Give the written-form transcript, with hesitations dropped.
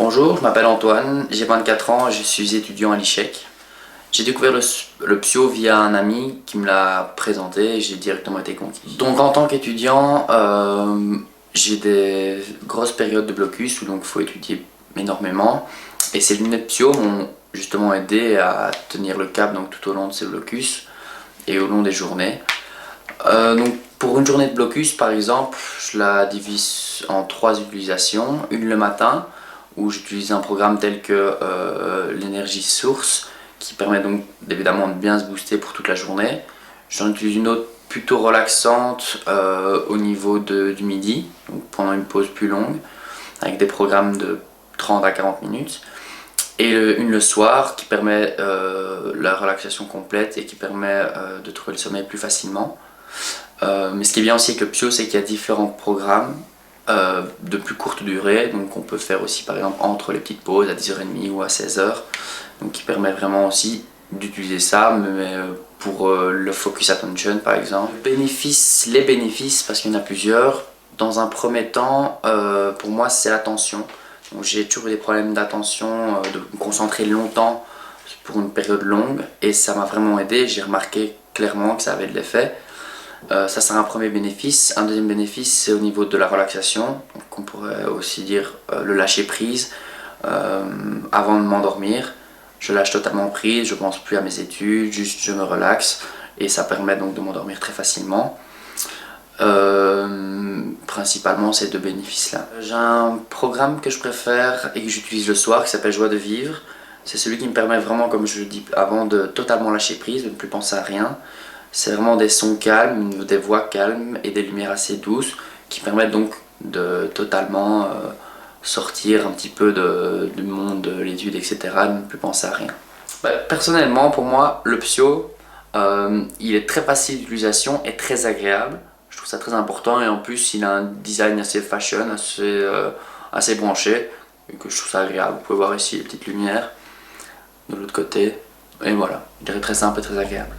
Bonjour, je m'appelle Antoine, j'ai 24 ans et je suis étudiant à l'ICHEC. J'ai découvert le Psyo via un ami qui me l'a présenté et j'ai directement été conquis. Donc en tant qu'étudiant, j'ai des grosses périodes de blocus où donc il faut étudier énormément. Et ces lunettes Psyo m'ont justement aidé à tenir le cap donc, tout au long de ces blocus et au long des journées. Donc pour une journée de blocus par exemple, je la divise en 3 utilisations. Une le matin, où j'utilise un programme tel que l'énergie source qui permet donc évidemment de bien se booster pour toute la journée. J'en utilise une autre plutôt relaxante au niveau du midi, donc pendant une pause plus longue, avec des programmes de 30 à 40 minutes. Et une le soir qui permet la relaxation complète et qui permet de trouver le sommeil plus facilement. Mais ce qui est bien aussi avec le Psyo, c'est qu'il y a différents programmes de plus courte durée, donc on peut faire aussi par exemple entre les petites pauses à 10h30 ou à 16h, donc qui permet vraiment aussi d'utiliser ça, mais pour le focus attention par exemple. Les bénéfices, parce qu'il y en a plusieurs. Dans un premier temps, pour moi c'est l'attention. J'ai toujours eu des problèmes d'attention, de me concentrer longtemps pour une période longue, et ça m'a vraiment aidé. J'ai remarqué clairement que ça avait de l'effet. Ça c'est un premier bénéfice. Un deuxième bénéfice c'est au niveau de la relaxation, donc on pourrait aussi dire le lâcher prise. Avant de m'endormir, je lâche totalement prise, je pense plus à mes études, juste je me relaxe et ça permet donc de m'endormir très facilement. Principalement ces deux bénéfices là. J'ai un programme que je préfère et que j'utilise le soir qui s'appelle Joie de vivre. C'est celui qui me permet vraiment, comme je le dis avant, de totalement lâcher prise, de ne plus penser à rien. C'est vraiment des sons calmes, des voix calmes et des lumières assez douces qui permettent donc de totalement sortir un petit peu du monde de l'étude, etc. de ne plus penser à rien. Personnellement, pour moi, le Psyo, il est très facile d'utilisation et très agréable. Je trouve ça très important et en plus, il a un design assez fashion, assez branché et que je trouve ça agréable. Vous pouvez voir ici les petites lumières de l'autre côté. Et voilà, il est très simple et très agréable.